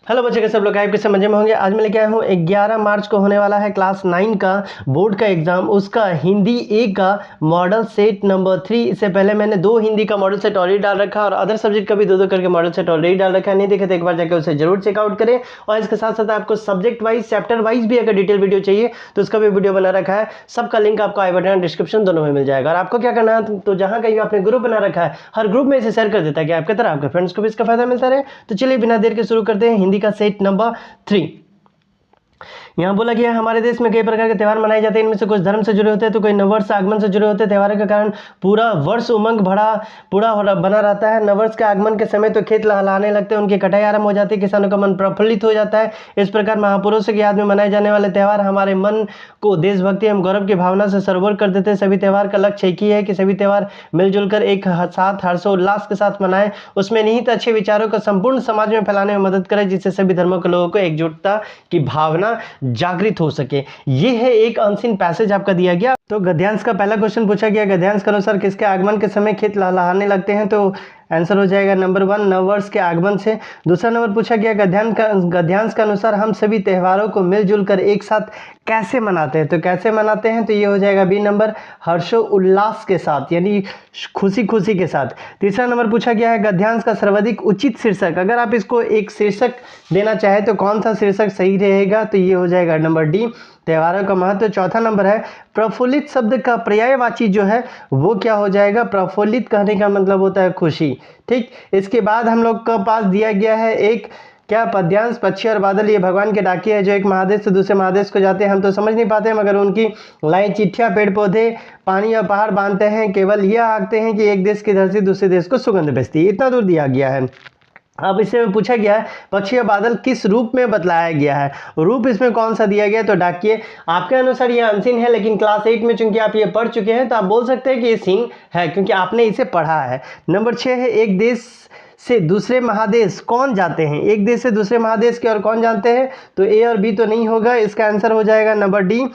Hello बच्चे के सब लोग आपके सब मजे में होंगे। आज मैं लेके आया हूँ 11 मार्च को होने वाला है क्लास 9 का बोर्ड का एग्जाम, उसका हिंदी ए का मॉडल सेट नंबर 3। इससे पहले मैंने 2 हिंदी का मॉडल सेट ऑलरेडी डाल रखा है और अदर सब्जेक्ट का भी 2 करके मॉडल सेट ऑलरेडी डाल रखा है। नहीं देखे तो एक बार जाकर उसे जरूर चेकआउट करें। और इसके साथ साथ आपको सब्जेक्ट वाइज चैप्टर वाइज भी अगर डिटेल वीडियो चाहिए तो उसका भी वीडियो बना रखा है। सबका लिंक आपको आई बटन डिस्क्रिप्शन दोनों में मिल जाएगा। और आपको क्या करना है, तो जहाँ कहीं आपने ग्रुप बना रखा है हर ग्रुप में इसे शेयर कर देता है कि आपके तरह आपके फ्रेंड्स को भी इसका फायदा मिलता रहे। तो चलिए बिना देर के शुरू करते हैं हिंदी का सेट नंबर 3। यहाँ बोला गया है हमारे देश में कई प्रकार के त्यौहार मनाए जाते हैं। इनमें से कुछ धर्म से जुड़े होते हैं तो कोई नववर्ष आगमन से जुड़े होते हैं। त्योहारों के कारण पूरा वर्ष उमंग पूरा बना रहता है। नववर्ष के आगमन के समय तो खेत लहलहाने लगते हैं, उनकी कटाई आरंभ हो जाती है, किसानों का मन प्रफुल्लित हो जाता है। इस प्रकार महापुरुषों की याद में मनाए जाने वाले त्यौहार हमारे मन को देशभक्ति एवं गौरव की भावना से सरोवर कर देते हैं। सभी त्यौहार का लक्ष्य एक ही है कि सभी त्यौहार मिलजुल कर एक साथ हर्षोल्लास के साथ मनाएं, उसमें निहित अच्छे विचारों को संपूर्ण समाज में फैलाने में मदद करें, जिससे सभी धर्मों के लोगों को एकजुटता की भावना जागृत हो सके। ये है एक अनसीन पैसेज आपका दिया गया। तो गद्यांश का पहला क्वेश्चन पूछा गया, गद्यांश के अनुसार किसके आगमन के समय खेत लहलहाने लगते हैं? तो आंसर हो जाएगा नंबर 1 नववर्ष के आगमन से। दूसरा नंबर पूछा गया गद्यांश के अनुसार हम सभी त्योहारों को मिलजुल कर एक साथ कैसे मनाते हैं? तो कैसे मनाते हैं तो ये हो जाएगा बी नंबर हर्षो उल्लास के साथ, यानी खुशी के साथ। तीसरा नंबर पूछा गया है गद्यांश का सर्वाधिक उचित शीर्षक, अगर आप इसको एक शीर्षक देना चाहे तो कौन सा शीर्षक सही रहेगा? तो ये हो जाएगा नंबर डी त्योहारों का महत्व। चौथा नंबर है प्रफुल्लित शब्द का पर्यायवाची जो है वो क्या हो जाएगा? प्रफुल्लित कहने का मतलब होता है खुशी। ठीक, इसके बाद हम लोग का पास दिया गया है एक क्या पद्यांश, पक्षी और बादल। ये भगवान के डाकिए है जो एक महादेश से दूसरे महादेश को जाते हैं। हम तो समझ नहीं पाते हैं मगर उनकी लाइन चिट्ठियाँ पेड़ पौधे पानी और पहाड़ बांधते हैं, केवल यह आंकते हैं कि एक देश की धरती दूसरे देश को सुगंध भेजती है। इतना दूर दिया गया है। अब इसमें पूछा गया है पक्षी और बादल किस रूप में बतलाया गया है? रूप इसमें कौन सा दिया गया? तो डाकिए आपके अनुसार ये अनसीन है, लेकिन क्लास 8 में चूंकि आप ये पढ़ चुके हैं तो आप बोल सकते हैं कि ये सीन है क्योंकि आपने इसे पढ़ा है। नंबर 6 है एक देश से दूसरे महादेश कौन जाते हैं? एक देश से दूसरे महादेश की और कौन जानते हैं? तो ए और बी तो नहीं होगा, इसका आंसर हो जाएगा नंबर डी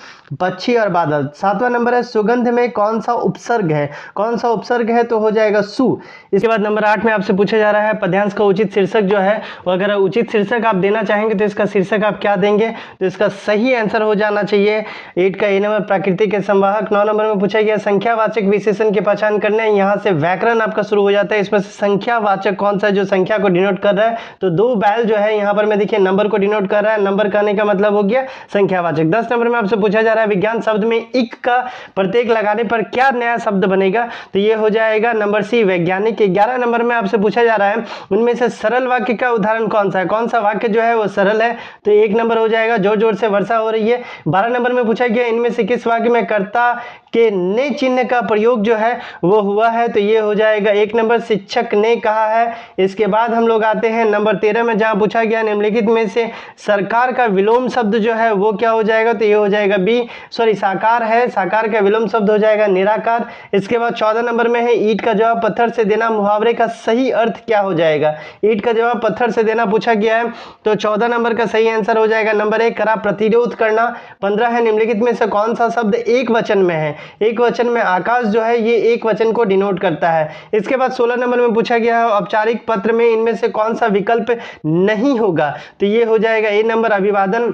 पक्षी और बादल। 7वां नंबर है सुगंध में कौन सा उपसर्ग है? कौन सा उपसर्ग है? तो हो जाएगा सु। इसके बाद नंबर 8 में आपसे पूछा जा रहा है पद्यांश का उचित शीर्षक जो है वो, अगर उचित शीर्षक आप देना चाहेंगे तो इसका शीर्षक आप क्या देंगे? तो इसका सही आंसर हो जाना चाहिए 8 का ए नंबर प्रकृति के संवाहक। 9 नंबर में पूछा गया संख्यावाचक विशेषण की पहचान करना है। यहाँ से व्याकरण आपका शुरू हो जाता है। इसमें से संख्यावाचक कौन सा जो संख्या को डिनोट कर रहा है? तो 2 बैल जो है यहाँ पर मैं देखिए नंबर को डिनोट कर रहा है। नंबर कहने का मतलब हो गया संख्यावाचक। 10 नंबर में आपसे पूछा जा रहा है विज्ञान शब्द में इक का प्रत्येक लगाने पर क्या नया शब्द बनेगा? तो ये हो जाएगा नंबर सी वैज्ञानिक। 11 नंबर में आपसे पूछा जा रहा है उनमें से सरल वाक्य का उदाहरण कौन सा है? कौन सा वाक्य जो है वो सरल है? तो 1 नंबर हो जाएगा जोर जोर से वर्षा हो रही है। 12 नंबर में पूछा गया इनमें से किस वाक्य में कर्ता के ने चिन्ह का प्रयोग जो है वो हुआ है? तो ये हो जाएगा 1 नंबर शिक्षक ने कहा है। इसके बाद हम लोग आते हैं नंबर 13 में जहां पूछा गया निम्नलिखित में से सरकार का विलोम शब्द जो है वो क्या हो जाएगा? तो ये हो जाएगा बी साकार है, साकार का विलोम शब्द हो जाएगा निराकार। इसके बाद 14 नंबर में है ईंट का जवाब पत्थर से देना, मुहावरे का सही अर्थ क्या हो जाएगा? ईंट का जवाब पत्थर से देना पूछा गया है तो 14 नंबर का सही आंसर हो जाएगा नंबर 1 कड़ा प्रतिरोध करना। 15 है निम्नलिखित में से कौन सा शब्द एक वचन में है? एक वचन में आकाश जो है ये एक वचन को डिनोट करता है। इसके बाद 16 नंबर में पूछा गया है औपचारिक पत्र में इनमें से कौन सा विकल्प नहीं होगा? तो ये हो जाएगा ए नंबर अभिवादन।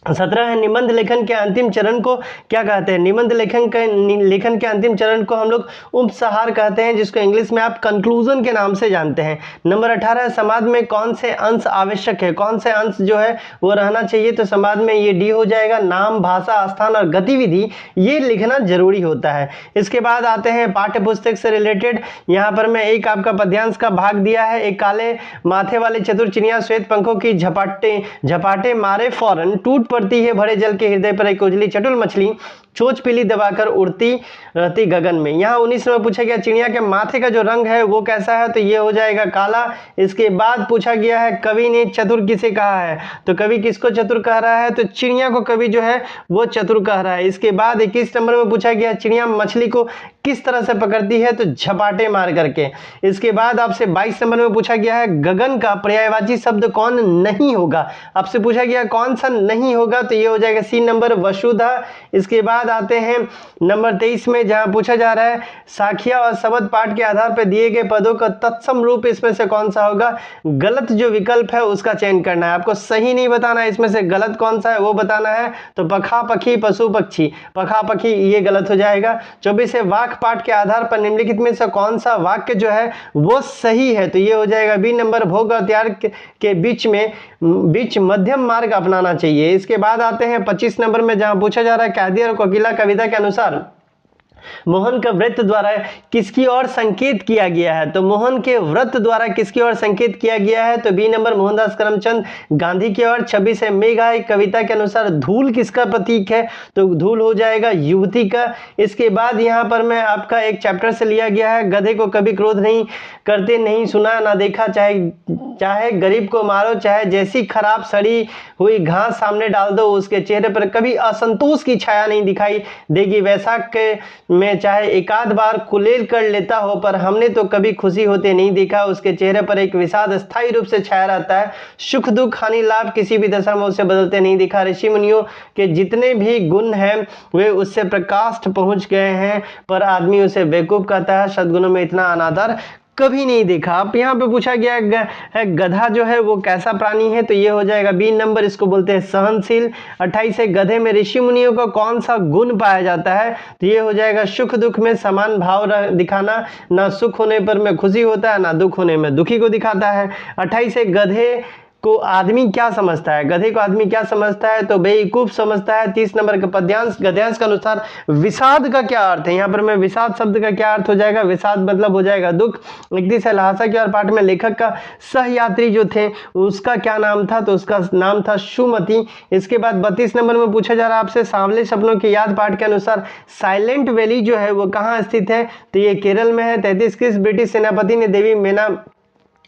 17 है निबंध लेखन के अंतिम चरण को क्या कहते हैं? निबंध लेखन के अंतिम चरण को हम लोग उपसंहार कहते हैं, जिसको इंग्लिश में आप कंक्लूजन के नाम से जानते हैं। नंबर 18 है समाज में कौन से अंश आवश्यक है? कौन से अंश जो है वो रहना चाहिए? तो समाज में ये डी हो जाएगा नाम, भाषा, स्थान और गतिविधि, ये लिखना जरूरी होता है। इसके बाद आते हैं पाठ्य पुस्तक से रिलेटेड। यहाँ पर मैं एक आपका पद्यांश का भाग दिया है। एक काले माथे वाले चतुर चिड़िया श्वेत पंखों की झपाटे मारे फौरन टूट पड़ती है भरे जल के हृदय पर एक उजली चटुल मछली चोंच पीली दबाकर उड़ती रहती गगन में। यहाँ 19 में पूछा गया चिड़िया के माथे का जो रंग है वो कैसा है? तो ये हो जाएगा काला। इसके बाद पूछा गया है कवि ने चतुर किसे कहा है? तो कवि किसको चतुर कह रहा है? तो चिड़िया को कवि जो है वो चतुर कह रहा है। इसके बाद 21 नंबर में पूछा गया चिड़िया मछली को किस तरह से पकड़ती है, तो झपाटे मार करके। इसके बाद आपसे 22 नंबर में पूछा गया है गगन का पर्यायवाची शब्द कौन नहीं होगा। आपसे पूछा गया कौन सा नहीं होगा, तो ये हो जाएगा सी नंबर वसुधा। इसके बाद आते हैं नंबर 23 में, जहां पूछा जा रहा है साखिया और शब्द पाठ के आधार पर दिए गए पदों का तत्सम रूप इसमें से कौन सा होगा। गलत जो विकल्प है उसका चयन करना है, आपको सही नहीं बताना है, इसमें से गलत कौन सा है वो बताना है। तो पखा पखी पशु पक्षी, पखा पखी ये गलत हो जाएगा। 24 है वाक्य पाठ के आधार पर निम्नलिखित में से कौन सा वाक्य जो है वो सही है, तो ये हो जाएगा बी नंबर भोग और त्याग के बीच मध्यम मार्ग अपनाना चाहिए। इसके बाद आते हैं 25 नंबर में, जहां पूछा जा रहा है कैदी और कोकिला कविता के अनुसार मोहन के व्रत द्वारा किसकी ओर संकेत किया गया है। तो मोहन के व्रत द्वारा किसकी ओर संकेत किया गया है, तो बी नंबर मोहनदास करमचंद गांधी की ओर। 26 है मेघा कविता के अनुसार धूल किसका प्रतीक है, तो धूल हो जाएगा युवती का। इसके बाद यहाँ पर मैं आपका एक चैप्टर से लिया गया है, गधे को कभी क्रोध नहीं करते नहीं सुना ना देखा, चाहे गरीब को मारो, चाहे जैसी खराब सड़ी हुई घास सामने डाल दो, उसके चेहरे पर कभी असंतोष की छाया नहीं दिखाई देगी। वैशाख के में चाहे एकाध बार कुलेल कर लेता हो, पर हमने तो कभी खुशी होते नहीं देखा, उसके चेहरे पर एक विषाद स्थायी रूप से छाया रहता है। सुख दुख हानि लाभ किसी भी दशा में उसे बदलते नहीं दिखा। ऋषि मुनियों के जितने भी गुण हैं वे उससे प्रकाष्ठ पहुंच गए हैं, पर आदमी उसे बेवकूफ कहता है, सद्गुणों में इतना अनादर कभी नहीं देखा। अब यहाँ पे पूछा गया है गधा जो है वो कैसा प्राणी है, तो ये हो जाएगा बी नंबर, इसको बोलते हैं सहनशील। 28 है गधे में ऋषि मुनियों का कौन सा गुण पाया जाता है, तो ये हो जाएगा सुख दुख में समान भाव दिखाना, ना सुख होने पर में खुशी होता है ना दुख होने में दुखी को दिखाता है। 28 है गधे को आदमी क्या समझता है, गधे को आदमी क्या समझता है, तो बेवकूफ समझता है। 30 नंबर का पद्यांश गद्यांश के अनुसार विषाद का क्या अर्थ है, यहाँ पर मैं विषाद शब्द का क्या अर्थ हो जाएगा, विषाद मतलब हो जाएगा दुख। 31 है लहासा की और पाठ में लेखक का सहयात्री जो थे उसका क्या नाम था, तो उसका नाम था सुमति। इसके बाद 32 नंबर में पूछा जा रहा है आपसे सांवले सपनों की याद पाठ के अनुसार साइलेंट वैली जो है वो कहाँ स्थित है, तो ये केरल में है। 33 किस ब्रिटिश सेनापति ने देवी मेना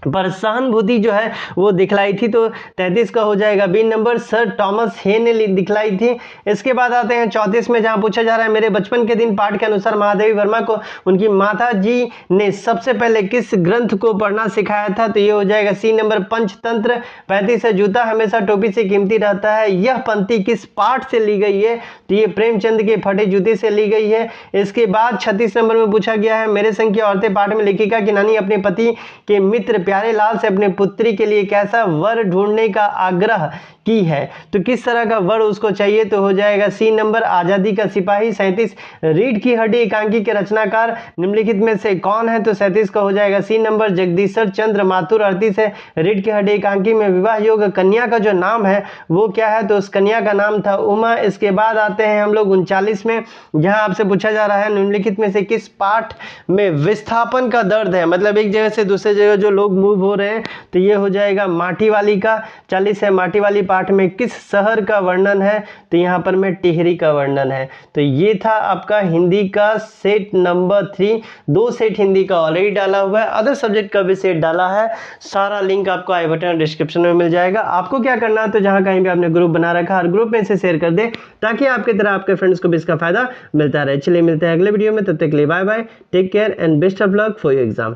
पर सहानुभूति जो है वो दिखलाई थी, तो 33 का हो जाएगा बी नंबर, सर थॉमस हे ने दिखलाई थी। इसके बाद आते हैं 34 में, जहां पूछा जा रहा है मेरे बचपन के दिन पाठ के अनुसार महादेवी वर्मा को उनकी माता जी ने सबसे पहले किस ग्रंथ को पढ़ना सिखाया था, तो ये हो जाएगा सी नंबर पंचतंत्र। 35 है जूता हमेशा टोपी से कीमती रहता है, यह पंक्ति किस पाठ से ली गई है, तो ये प्रेमचंद के फटे जूते से ली गई है। इसके बाद 36 नंबर में पूछा गया है मेरे संग की औरतें पाठ में लेखिका की नानी अपने पति के मित्र प्यारे लाल से अपनी पुत्री के लिए कैसा वर ढूंढने का आग्रह की है, तो किस तरह का वर उसको चाहिए, तो हो जाएगा सी नंबर आजादी का सिपाही। 37 रीढ़ की हड्डी एकांकी के रचनाकार निम्नलिखित में से कौन है, तो 37 का हो जाएगा सी नंबर जगदीशर चंद्र माथुर। 38 है रीढ़ की हड्डी एकांकी में विवाह योग्य कन्या का जो नाम है वो क्या है, तो उस कन्या का नाम था उमा। इसके बाद आते हैं हम लोग 39 में, जहां आपसे पूछा जा रहा है निम्नलिखित में से किस पाठ में विस्थापन का दर्द है, मतलब एक जगह से दूसरे जगह जो लोग मूव हो रहे हैं, तो ये हो जाएगा माटी वाली का। 40 है माटी वाली पाठ में किस शहर का वर्णन है, तो यहाँ पर में टिहरी का वर्णन है। तो ये था आपका हिंदी का सेट नंबर 3। 2 सेट हिंदी का ऑलरेडी डाला हुआ है, अदर सब्जेक्ट का भी सेट डाला है, सारा लिंक आपको आई बटन डिस्क्रिप्शन में मिल जाएगा। आपको क्या करना है, तो जहां कहीं भी आपने ग्रुप बना रखा हर ग्रुप में से शेयर कर दे, ताकि आपकी तरह आपके फ्रेंड्स को भी इसका फायदा मिलता रहे। चलिए मिलते हैं अगले वीडियो में, तब तक के लिए bye bye, take care and best of luck for your exam.